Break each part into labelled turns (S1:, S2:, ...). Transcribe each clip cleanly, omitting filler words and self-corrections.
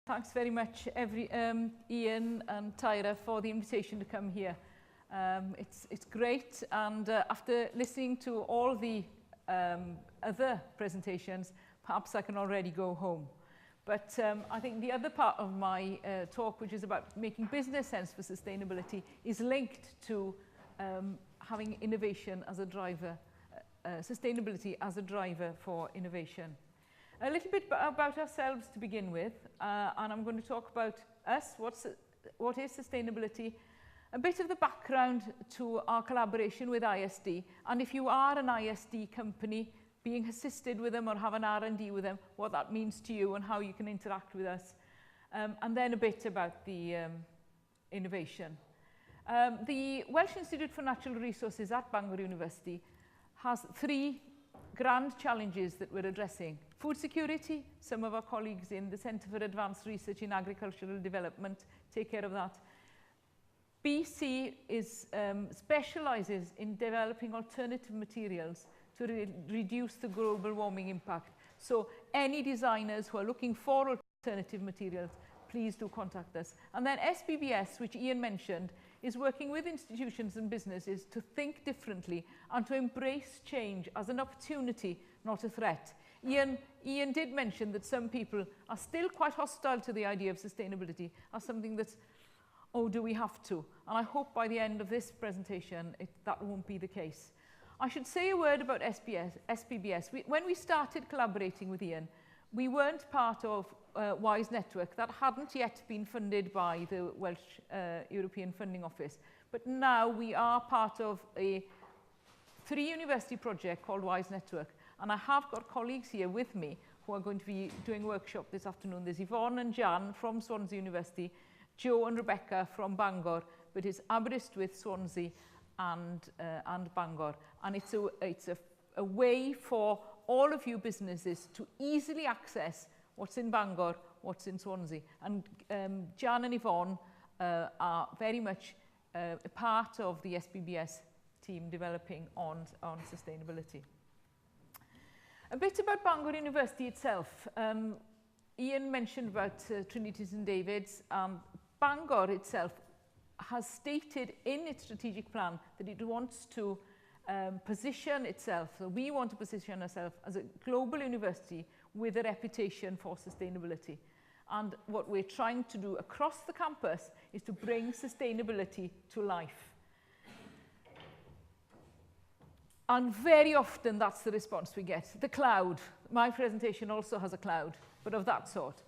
S1: Thanks very much, Ian and Tyra, for the invitation to come here. It's great, and after listening to all the other presentations, perhaps I can already go home. But I think the other part of my talk, which is about making business sense for sustainability, is linked to having innovation as a driver, sustainability as a driver for innovation. A little bit about ourselves to begin with, and I'm going to talk about us, what is sustainability, a bit of the background to our collaboration with ISD, and if you are an ISD company being assisted with them or have an R&D with them, what that means to you and how you can interact with us, and then a bit about the innovation. The Welsh Institute for Natural Resources at Bangor University has 3 grand challenges that we're addressing. Food security, some of our colleagues in the Centre for Advanced Research in Agricultural Development take care of that. BC specialises in developing alternative materials to reduce the global warming impact. So any designers who are looking for alternative materials, please do contact us. And then SBBS, which Ian mentioned, is working with institutions and businesses to think differently and to embrace change as an opportunity, not a threat. Ian did mention that some people are still quite hostile to the idea of sustainability as something that's, oh, do we have to? And I hope by the end of this presentation, that won't be the case. I should say a word about SBBS. When we started collaborating with Ian, we weren't part of WISE Network. That hadn't yet been funded by the Welsh European Funding Office. But now we are part of a 3-university project called WISE Network. And I have got colleagues here with me who are going to be doing a workshop this afternoon. There's Yvonne and Jan from Swansea University, Joe and Rebecca from Bangor, but it's Aberystwyth, Swansea and Bangor. And it's a way for all of you businesses to easily access what's in Bangor, what's in Swansea. And Jan and Yvonne are very much a part of the SBBS team developing on sustainability. A bit about Bangor University itself. Ian mentioned about Trinity St David's. Bangor itself has stated in its strategic plan that it wants to position itself, so we want to position ourselves as a global university with a reputation for sustainability. And what we're trying to do across the campus is to bring sustainability to life. And very often that's the response we get. The cloud. My presentation also has a cloud, but of that sort.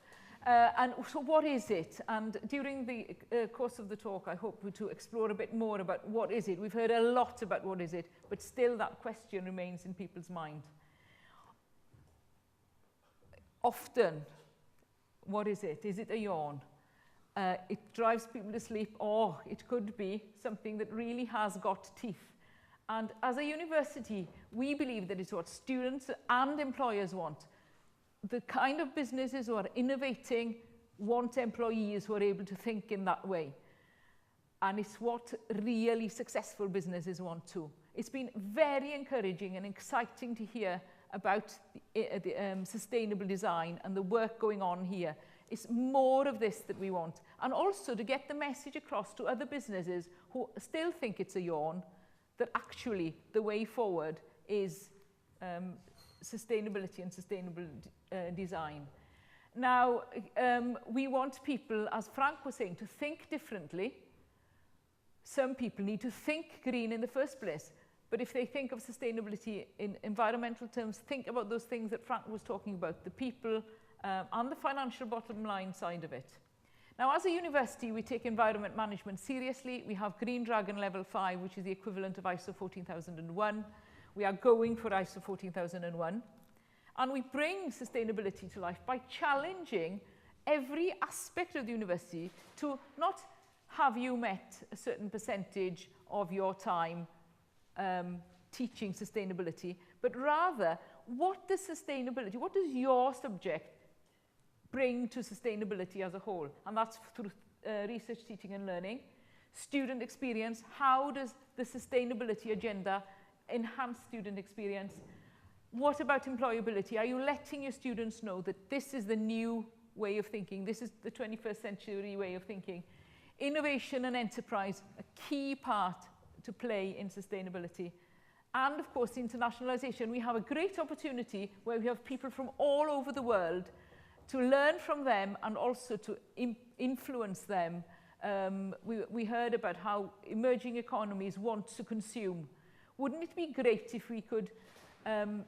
S1: And so what is it? And during the course of the talk, I hope to explore a bit more about what is it. We've heard a lot about what is it, but still that question remains in people's mind. Often, what is it? Is it a yawn? It drives people to sleep, or it could be something that really has got teeth. And as a university, we believe that it's what students and employers want. The kind of businesses who are innovating want employees who are able to think in that way. And it's what really successful businesses want too. It's been very encouraging and exciting to hear about the sustainable design and the work going on here. It's more of this that we want. And also to get the message across to other businesses who still think it's a yawn, that actually the way forward is sustainability and sustainable design. Now, we want people, as Frank was saying, to think differently. Some people need to think green in the first place. But if they think of sustainability in environmental terms, think about those things that Frank was talking about, the people and the financial bottom line side of it. Now, as a university, we take environment management seriously. We have Green Dragon Level 5, which is the equivalent of ISO 14001. We are going for ISO 14001. And we bring sustainability to life by challenging every aspect of the university to not have you met a certain percentage of your time teaching sustainability, but rather, what does your subject bring to sustainability as a whole? And that's through research, teaching and learning. Student experience, how does the sustainability agenda enhance student experience? What about employability? Are you letting your students know that this is the new way of thinking. This is the 21st century way of thinking. Innovation and enterprise, a key part to play in sustainability. And of course, internationalization. We have a great opportunity where we have people from all over the world to learn from them and also to influence them. We heard about how emerging economies want to consume. Wouldn't it be great if we could,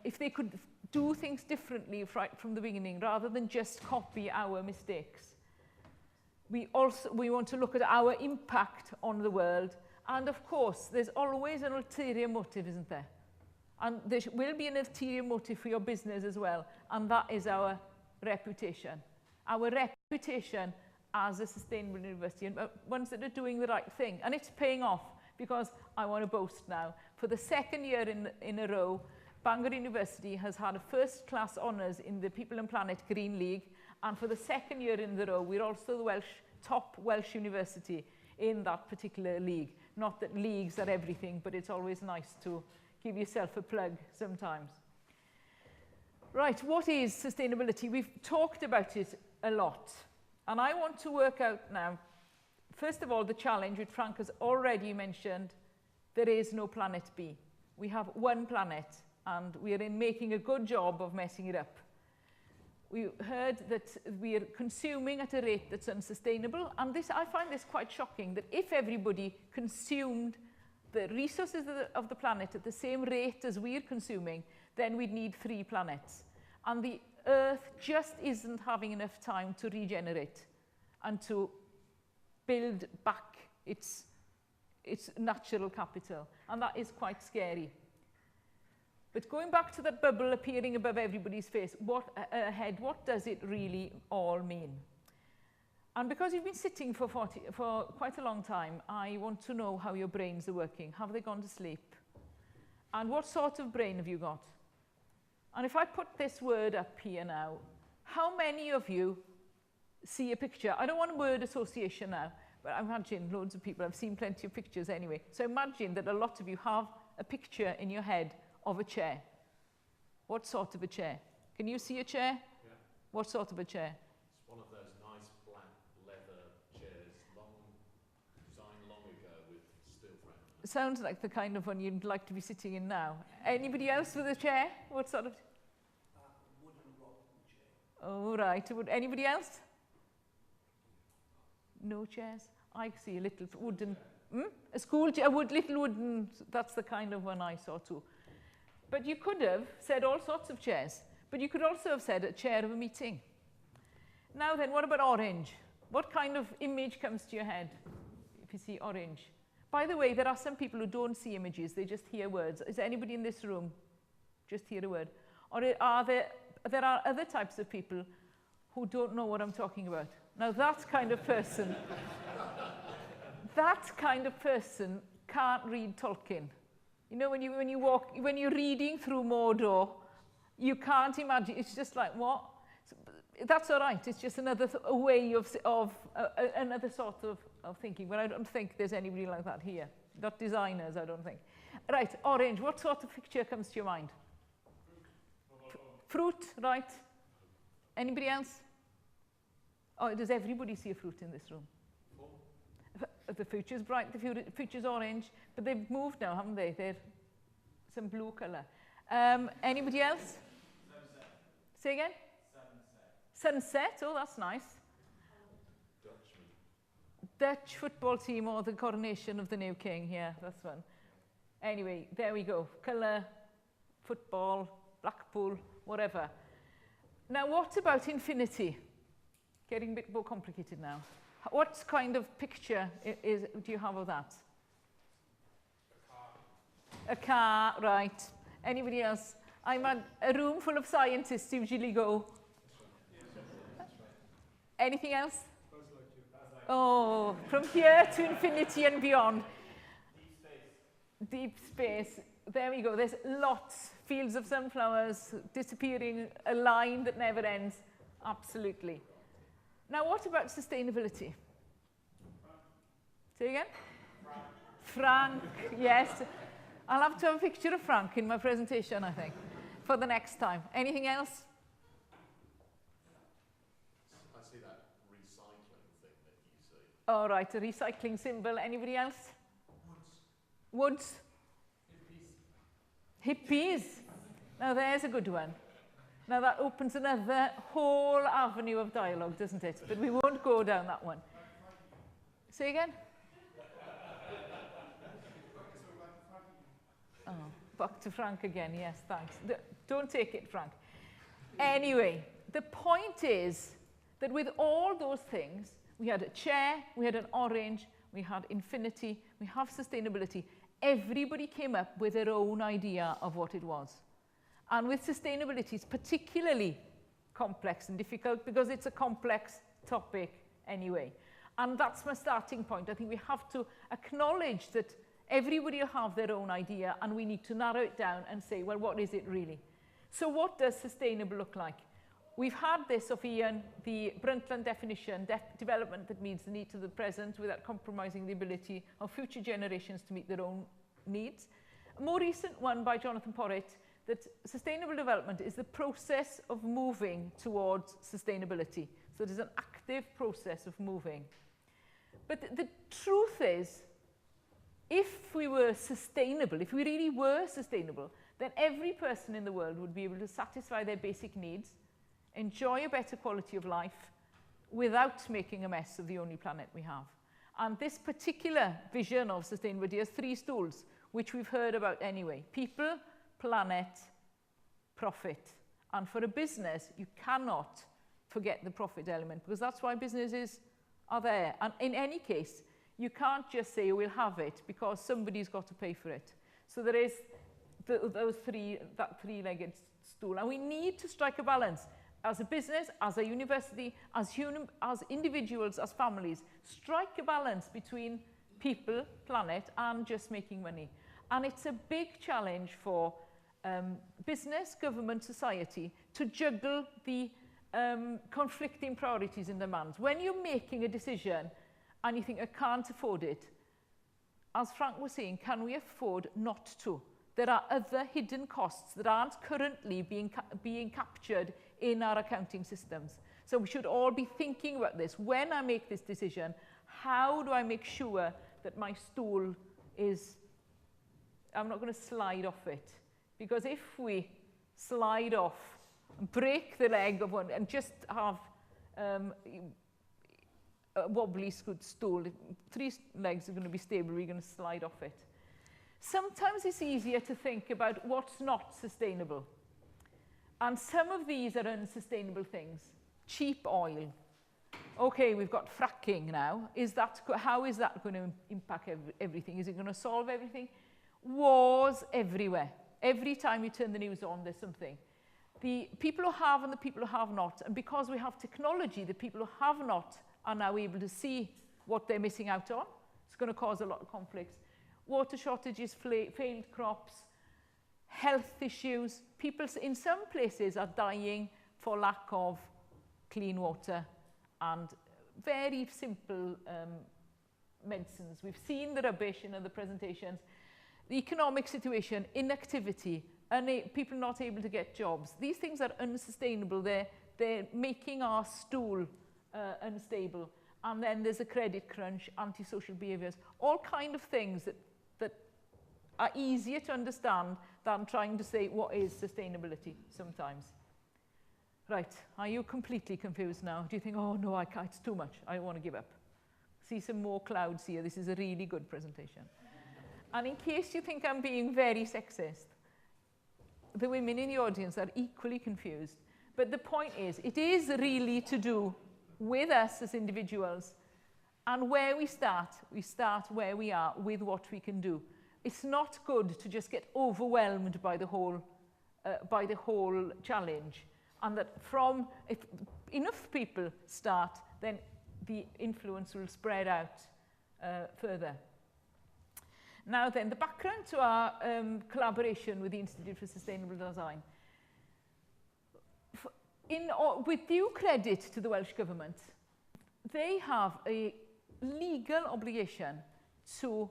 S1: if they could do things differently right from the beginning rather than just copy our mistakes? We want to look at our impact on the world. And of course, there's always an ulterior motive, isn't there? And there will be an ulterior motive for your business as well. And that is our reputation. Our reputation as a sustainable university, and ones that are doing the right thing. And it's paying off, because I want to boast now. For the second year in a row, Bangor University has had a first-class honours in the People and Planet Green League. And for the second year in a row, we're also the top Welsh university in that particular league. Not that leagues are everything, but it's always nice to give yourself a plug sometimes. Right, what is sustainability? We've talked about it a lot. And I want to work out now, first of all, the challenge, which Frank has already mentioned. There is no planet B. We have one planet, and we are making a good job of messing it up. We heard that we are consuming at a rate that's unsustainable, and I find this quite shocking, that if everybody consumed the resources of the planet at the same rate as we're consuming, then we'd need 3 planets. And the Earth just isn't having enough time to regenerate and to build back its natural capital. And that is quite scary. But going back to that bubble appearing above everybody's face, what does it really all mean? And because you've been sitting for quite a long time, I want to know how your brains are working. Have they gone to sleep? And what sort of brain have you got? And if I put this word up here now, how many of you see a picture? I don't want a word association now, but I imagine loads of people, I've seen plenty of pictures anyway. So imagine that a lot of you have a picture in your head of a chair. What sort of a chair? Can you see a chair?
S2: Yeah.
S1: What sort of a chair?
S2: It's one of those nice black leather chairs, designed long ago with steel frame.
S1: Sounds like the kind of one you'd like to be sitting in now. Anybody else with a chair? What sort of?
S3: Wooden rocking chair.
S1: Oh, right. Anybody else? No chairs? I see a little wooden, a school chair, little wooden, that's the kind of one I saw too. But you could have said all sorts of chairs, but you could also have said a chair of a meeting. Now then, what about orange? What kind of image comes to your head if you see orange? By the way, there are some people who don't see images, they just hear words. Is there anybody in this room just hear a word? Or there are other types of people who don't know what I'm talking about. Now that kind of person, can't read Tolkien. You know, when you're reading through Mordor, you can't imagine. It's just like, what? So, that's all right. It's just another way of another sort of thinking. But I don't think there's anybody like that here. Not designers, I don't think. Right, orange. What sort of picture comes to your mind? Fruit, right? Anybody else? Oh, does everybody see a fruit in this room? The future's bright, the future's orange, but they've moved now, haven't they? They're some blue colour. Anybody else?
S3: Sunset.
S1: Say again?
S3: Sunset.
S1: Sunset, oh, that's nice. Dutch football team, or the coronation of the new king, yeah, that's one. Anyway, there we go. Colour, football, Blackpool, whatever. Now, what about infinity? Getting a bit more complicated now. What kind of picture do you have of that? A car, right. Anybody else? I'm at a room full of scientists usually go. Anything else? Oh, from here to infinity and beyond. Deep space. There we go. There's lots. Fields of sunflowers, disappearing, a line that never ends. Absolutely. Now, what about sustainability? Say again? Frank, yes. I'll have to have a picture of Frank in my presentation, I think, for the next time. Anything else?
S2: I recycling thing that you see?
S1: All right, a recycling symbol. Anybody else? Woods. Hippies. Now there's a good one. Now that opens another whole avenue of dialogue, doesn't it? But we won't go down that one. Say again? Oh, back to Frank again. Yes, thanks. Don't take it, Frank. Anyway, the point is that with all those things, we had a chair, we had an orange, we had infinity, we have sustainability. Everybody came up with their own idea of what it was. And with sustainability, it's particularly complex and difficult because it's a complex topic anyway. And that's my starting point. I think we have to acknowledge that everybody will have their own idea and we need to narrow it down and say, well, what is it really? So what does sustainable look like? We've had this of Ian, the Brundtland definition, development that meets the needs of the present without compromising the ability of future generations to meet their own needs. A more recent one by Jonathan Porritt, that sustainable development is the process of moving towards sustainability. So it is an active process of moving. But the truth is, if we were sustainable, if we really were sustainable, then every person in the world would be able to satisfy their basic needs, enjoy a better quality of life without making a mess of the only planet we have. And this particular vision of sustainability has three stools, which we've heard about anyway. People, planet, profit. And for a business, you cannot forget the profit element because that's why businesses are there. And in any case, you can't just say we'll have it because somebody's got to pay for it. So there is that three-legged stool. And we need to strike a balance as a business, as a university, as individuals, as families. Strike a balance between people, planet, and just making money. And it's a big challenge for business, government, society to juggle the conflicting priorities and demands. When you're making a decision and you think, I can't afford it, as Frank was saying, can we afford not to? There are other hidden costs that aren't currently being captured in our accounting systems. So we should all be thinking about this. When I make this decision, how do I make sure that my stool is, I'm not going to slide off it. Because if we slide off, break the leg of one and just have a wobbly stool, three legs are going to be stable, we're going to slide off it. Sometimes it's easier to think about what's not sustainable. And some of these are unsustainable things. Cheap oil. Okay, we've got fracking now. How is that going to impact everything? Is it going to solve everything? Wars everywhere. Every time you turn the news on, there's something. The people who have and the people who have not, and because we have technology, the people who have not are now able to see what they're missing out on. It's going to cause a lot of conflicts. Water shortages, failed crops, health issues. People in some places are dying for lack of clean water and very simple medicines. We've seen the rubbish in other presentations. The economic situation, inactivity, people not able to get jobs. These things are unsustainable. They're making our stool unstable. And then there's a credit crunch, antisocial behaviours, all kind of things that are easier to understand than trying to say what is sustainability sometimes. Right, are you completely confused now? Do you think, oh no, it's too much, I want to give up? See some more clouds here, this is a really good presentation. And in case you think I'm being very sexist, the women in the audience are equally confused. But the point is, it is really to do with us as individuals. And where we start where we are with what we can do. It's not good to just get overwhelmed by the whole challenge. And that if enough people start, then the influence will spread out further. Now then, the background to our collaboration with the Institute for Sustainable Design. With due credit to the Welsh Government, they have a legal obligation to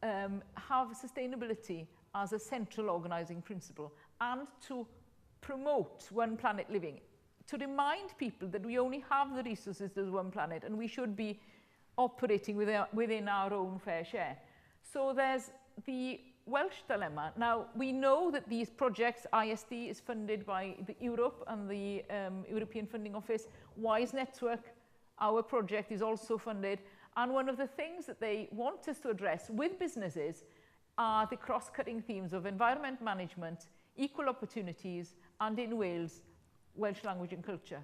S1: have sustainability as a central organising principle and to promote one planet living to remind people that we only have the resources as one planet and we should be operating within our own fair share. So there's the Welsh dilemma. Now, we know that these projects, ISD is funded by the Europe and the European Funding Office. WISE Network, our project, is also funded. And one of the things that they want us to address with businesses are the cross-cutting themes of environment management, equal opportunities, and in Wales, Welsh language and culture.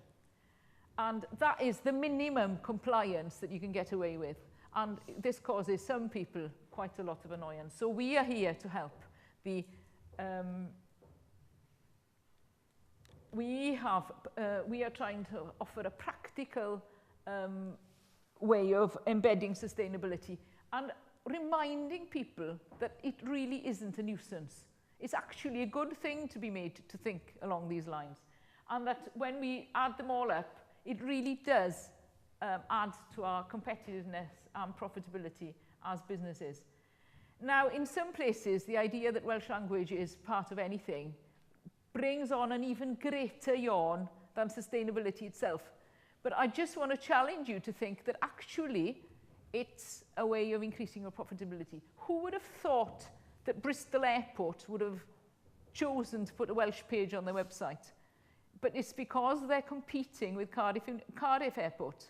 S1: And that is the minimum compliance that you can get away with. And this causes some people quite a lot of annoyance. So we are here to help. We are trying to offer a practical way of embedding sustainability and reminding people that it really isn't a nuisance. It's actually a good thing to be made to think along these lines. And that when we add them all up, it really does add to our competitiveness and profitability as businesses. Now, in some places, the idea that Welsh language is part of anything brings on an even greater yawn than sustainability itself. But I just want to challenge you to think that actually it's a way of increasing your profitability. Who would have thought that Bristol Airport would have chosen to put a Welsh page on their website? But it's because they're competing with Cardiff Airport.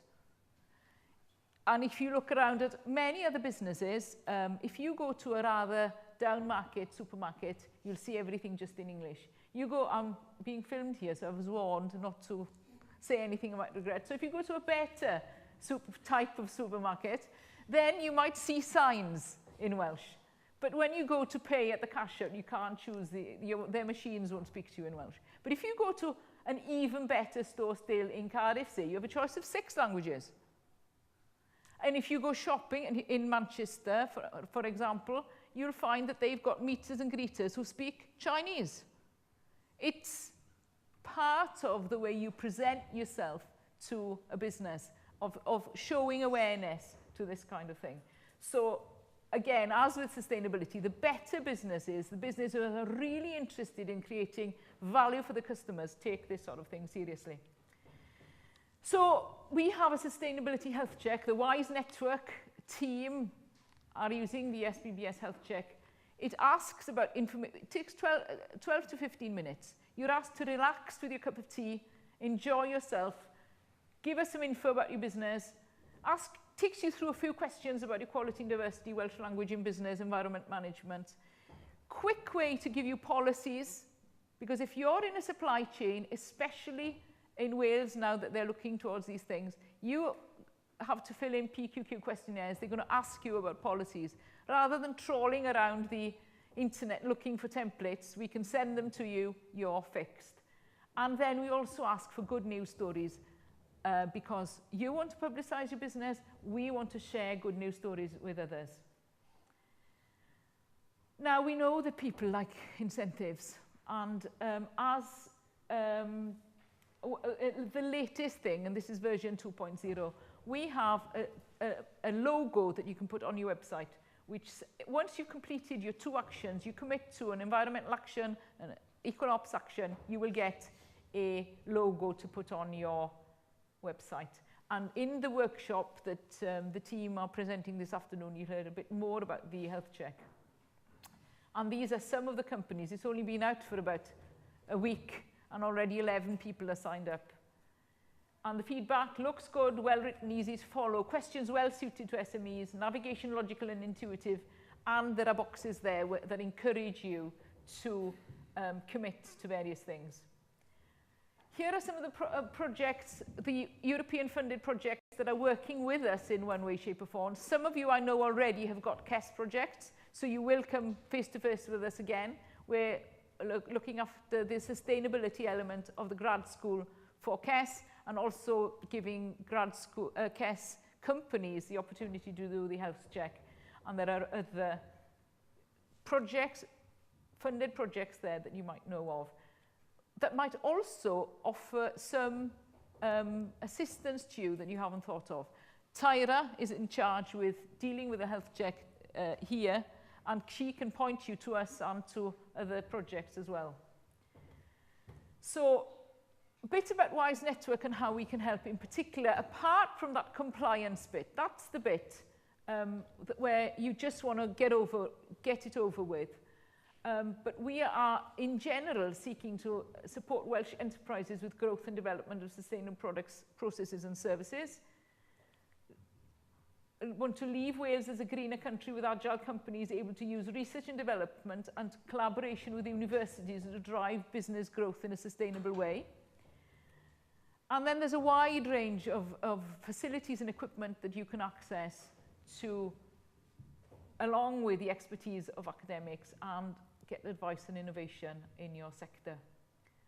S1: And if you look around at many other businesses, if you go to a rather down market supermarket, you'll see everything just in English. You go, I'm being filmed here, so I was warned not to say anything about regret. So if you go to a better type of supermarket, then you might see signs in Welsh. But when you go to pay at the cashier, you can't choose, their machines won't speak to you in Welsh. But if you go to an even better store still in Cardiff, say, you have a choice of 6 languages. And if you go shopping in Manchester, for example, you'll find that they've got meeters and greeters who speak Chinese. It's part of the way you present yourself to a business, of showing awareness to this kind of thing. So again, as with sustainability, the better businesses, the businesses who are really interested in creating value for the customers, take this sort of thing seriously. So we have a sustainability health check. The WISE Network team are using the SBBS health check. It asks about information. It takes 12 to 15 minutes. You're asked to relax with your cup of tea, enjoy yourself, give us some info about your business, takes you through a few questions about equality and diversity, Welsh language in business, environment management. Quick way to give you policies, because if you're in a supply chain, especially in Wales now that they're looking towards these things, you have to fill in PQQ questionnaires. They're going to ask you about policies. Rather than trawling around the internet looking for templates, we can send them to you, you're fixed. And then we also ask for good news stories because you want to publicize your business, we want to share good news stories with others. Now, we know that people like incentives, and the latest thing, and this is version 2.0, we have a logo that you can put on your website, which once you've completed your 2 actions, you commit to an environmental action, an equal ops action, you will get a logo to put on your website. And in the workshop that the team are presenting this afternoon, you heard a bit more about the health check. And these are some of the companies. It's only been out for about a week, and already 11 people are signed up. And the feedback looks good, well written, easy to follow, questions well suited to SMEs, navigation logical and intuitive, and there are boxes there that encourage you to commit to various things. Here are some of the projects, the European funded projects that are working with us in one way, shape or form. Some of you I know already have got KES projects, so you will come face to face with us again. We're looking after the sustainability element of the grad school for KES, and also giving grad school KES companies the opportunity to do the health check. And there are other projects, funded projects there that you might know of, that might also offer some assistance to you that you haven't thought of. Tyra is in charge with dealing with the health check here, and she can point you to us and to other projects as well. So A bit about Wise Network and how we can help in particular, apart from that compliance bit. That's the bit where you just want to get it over with. But we are, in general, seeking to support Welsh enterprises with growth and development of sustainable products, processes and services. We want to leave Wales as a greener country with agile companies able to use research and development and collaboration with universities to drive business growth in a sustainable way. And then there's a wide range of facilities and equipment that you can access to, along with the expertise of academics, and get advice and innovation in your sector.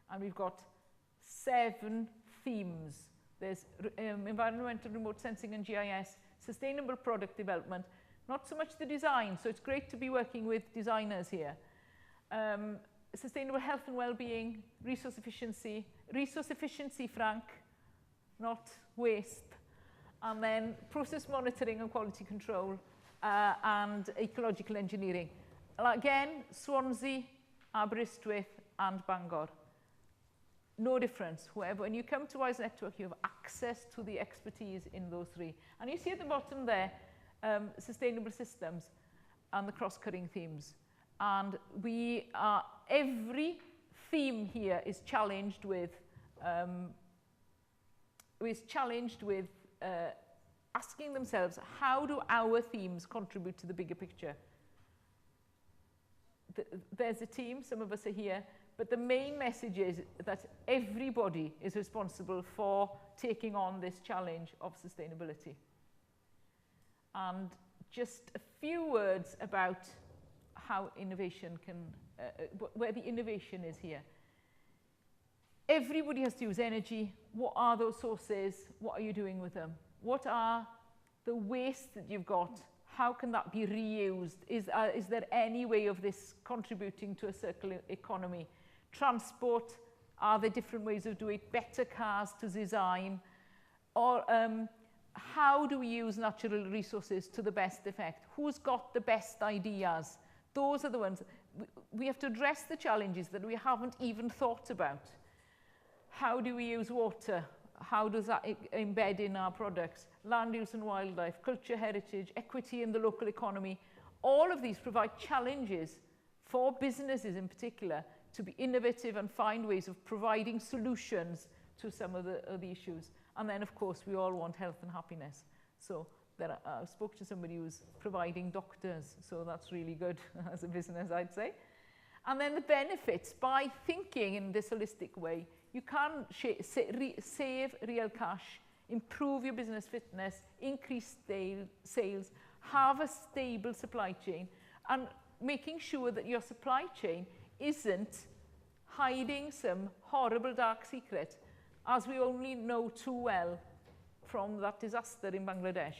S1: And we've got 7 themes. There's environmental remote sensing and GIS, sustainable product development, not so much the design, so it's great to be working with designers here. Sustainable health and well-being, resource efficiency, Frank, not waste, and then process monitoring and quality control, and ecological engineering. Again, Swansea, Aberystwyth and Bangor. No difference. When you come to Wise Network, you have access to the expertise in those 3. And you see at the bottom there, sustainable systems and the cross-cutting themes. And every theme here is challenged with asking themselves, how do our themes contribute to the bigger picture? There's a team, some of us are here, but the main message is that everybody is responsible for taking on this challenge of sustainability. And just a few words about how innovation can, where the innovation is here. Everybody has to use energy. What are those sources? What are you doing with them? What are the waste that you've got? How can that be reused? Is there any way of this contributing to a circular economy? Transport, are there different ways of doing it? Better cars to design? Or how do we use natural resources to the best effect? Who's got the best ideas? Those are the ones. We have to address the challenges that we haven't even thought about. How do we use water? How does that embed in our products? Land use and wildlife, culture, heritage, equity in the local economy. All of these provide challenges for businesses in particular to be innovative and find ways of providing solutions to some of the issues. And then, of course, we all want health and happiness. So I spoke to somebody who's providing doctors, so that's really good as a business, I'd say. And then the benefits, by thinking in this holistic way, you can save real cash, improve your business fitness, increase sales, have a stable supply chain, and making sure that your supply chain isn't hiding some horrible dark secret, as we only know too well from that disaster in Bangladesh.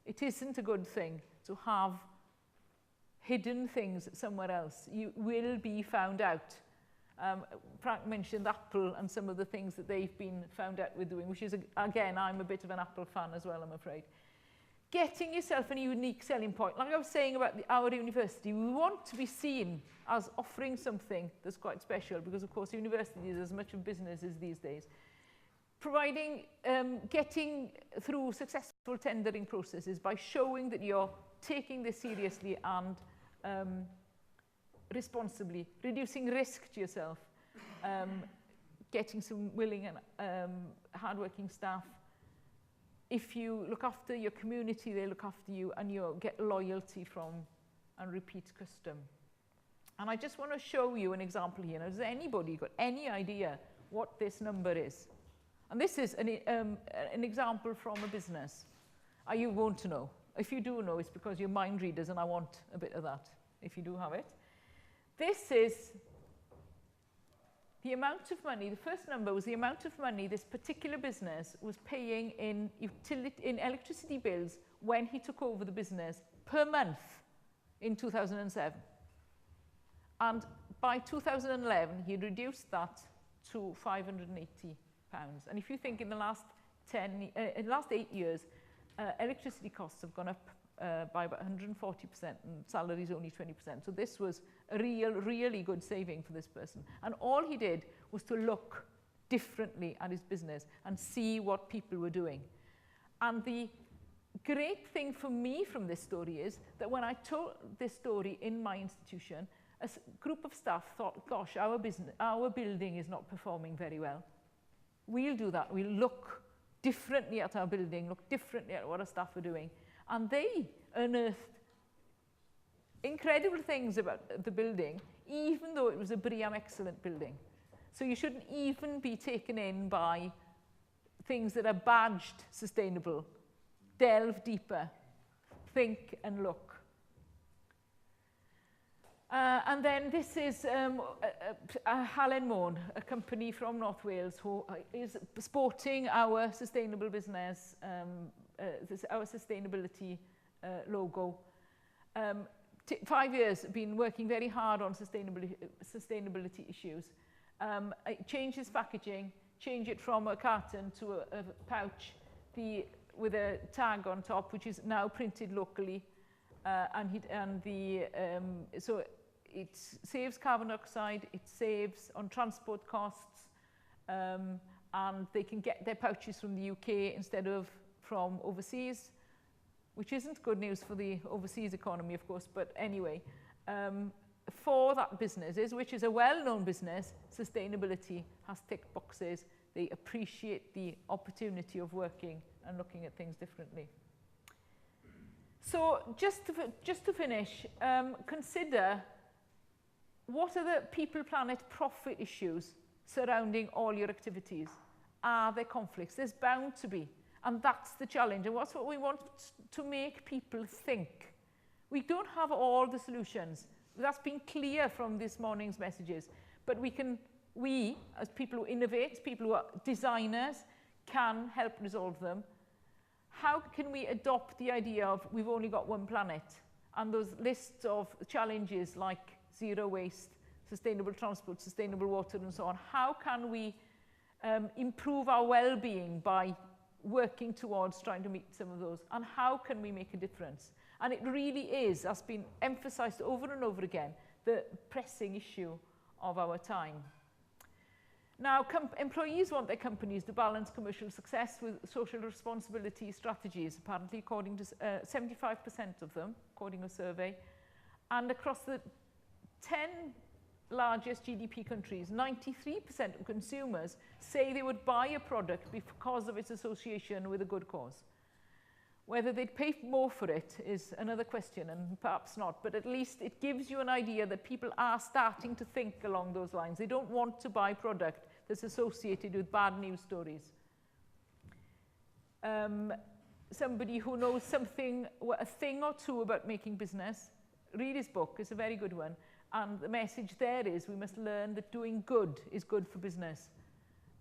S1: It isn't a good thing to have hidden things somewhere else. You will be found out. Frank mentioned Apple and some of the things that they've been found out with doing, which is, again, I'm a bit of an Apple fan as well, I'm afraid. Getting yourself a unique selling point. Like I was saying about our university, we want to be seen as offering something that's quite special, because, of course, university is as much of business as these days. Providing, getting through successful tendering processes by showing that you're taking this seriously and responsibly, reducing risk to yourself, getting some willing and hardworking staff. If you look after your community, they look after you, and you get loyalty from and repeat custom. And I just want to show you an example here. Now, has anybody got any idea what this number is? And this is an example from a business. You won't know. If you do know, it's because you're mind readers, and I want a bit of that, if you do have it. This is the amount of money, the first number was the amount of money this particular business was paying in electricity bills when he took over the business per month in 2007. And by 2011, he reduced that to £580. And if you think in the last 8 years, electricity costs have gone up by about 140%, and salaries only 20%. So this was a really good saving for this person. And all he did was to look differently at his business and see what people were doing. And the great thing for me from this story is that when I told this story in my institution, a group of staff thought, gosh, our building is not performing very well. We'll do that. We'll look differently at our building, look differently at what our staff are doing. And they unearthed incredible things about the building, even though it was a BREEAM excellent building. So you shouldn't even be taken in by things that are badged sustainable. Delve deeper, think and look. And then this is Halen Moan, a company from North Wales who is sporting our sustainable business, our sustainability logo. 5 years been working very hard on sustainability issues. It changed its packaging, change it from a carton to a pouch with a tag on top, which is now printed locally. So it saves carbon dioxide, it saves on transport costs, and they can get their pouches from the UK instead of from overseas, which isn't good news for the overseas economy, of course, but anyway. For that business, which is a well-known business, sustainability has ticked boxes. They appreciate the opportunity of working and looking at things differently. So just to finish, consider what are the people, planet, profit issues surrounding all your activities? Are there conflicts? There's bound to be. And that's the challenge. And that's what we want to make people think. We don't have all the solutions. That's been clear from this morning's messages. But we, as people who innovate, people who are designers, can help resolve them. How can we adopt the idea of we've only got one planet? And those lists of challenges like zero waste, sustainable transport, sustainable water, and so on. How can we improve our well-being by working towards trying to meet some of those? And how can we make a difference? And it really is, has been emphasized over and over again, the pressing issue of our time. Now, employees want their companies to balance commercial success with social responsibility strategies, apparently according to 75% of them, according to a survey. And across the 10 largest GDP countries, 93% of consumers say they would buy a product because of its association with a good cause. Whether they'd pay more for it is another question, and perhaps not, but at least it gives you an idea that people are starting to think along those lines. They don't want to buy product that's associated with bad news stories. Somebody who knows something, a thing or two about making business, read his book, it's a very good one. And the message there is we must learn that doing good is good for business.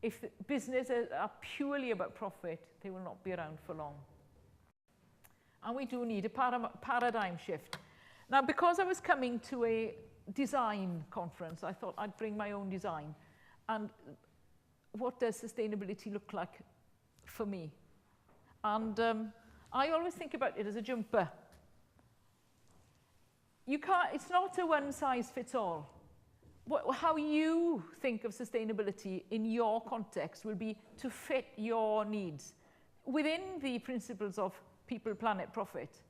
S1: If businesses are purely about profit, they will not be around for long. And we do need a paradigm shift. Now, because I was coming to a design conference, I thought I'd bring my own design. And what does sustainability look like for me? And I always think about it as a jumper. It's not a one-size-fits-all. How you think of sustainability in your context will be to fit your needs within the principles of people, planet, profit.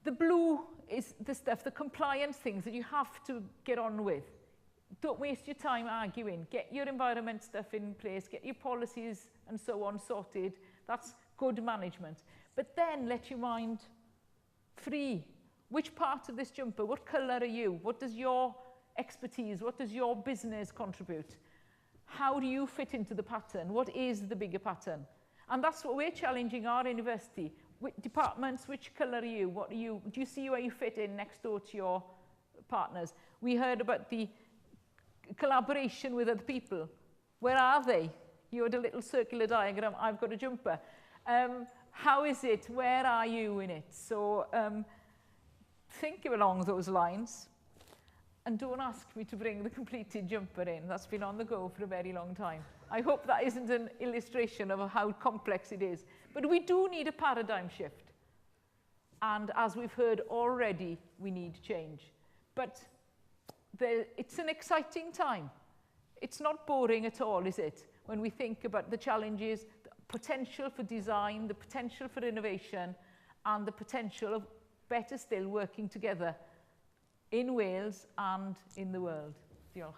S1: The blue is the stuff, the compliance things that you have to get on with. Don't waste your time arguing. Get your environment stuff in place, get your policies and so on sorted. That's good management. But then let your mind free. Which part of this jumper, what colour are you? What does your expertise, what does your business contribute? How do you fit into the pattern? What is the bigger pattern? And that's what we're challenging our university. Departments, which colour are you? What are you? Do you see where you fit in next door to your partners? We heard about the collaboration with other people. Where are they? You had a little circular diagram. I've got a jumper. How is it? Where are you in it? So think along those lines. And don't ask me to bring the completed jumper in. That's been on the go for a very long time. I hope that isn't an illustration of how complex it is. But we do need a paradigm shift. And as we've heard already, we need change. But it's an exciting time. It's not boring at all, is it? when we think about the challenges, the potential for design, the potential for innovation, and the potential of, better still, working together in Wales and in the world. Diolch.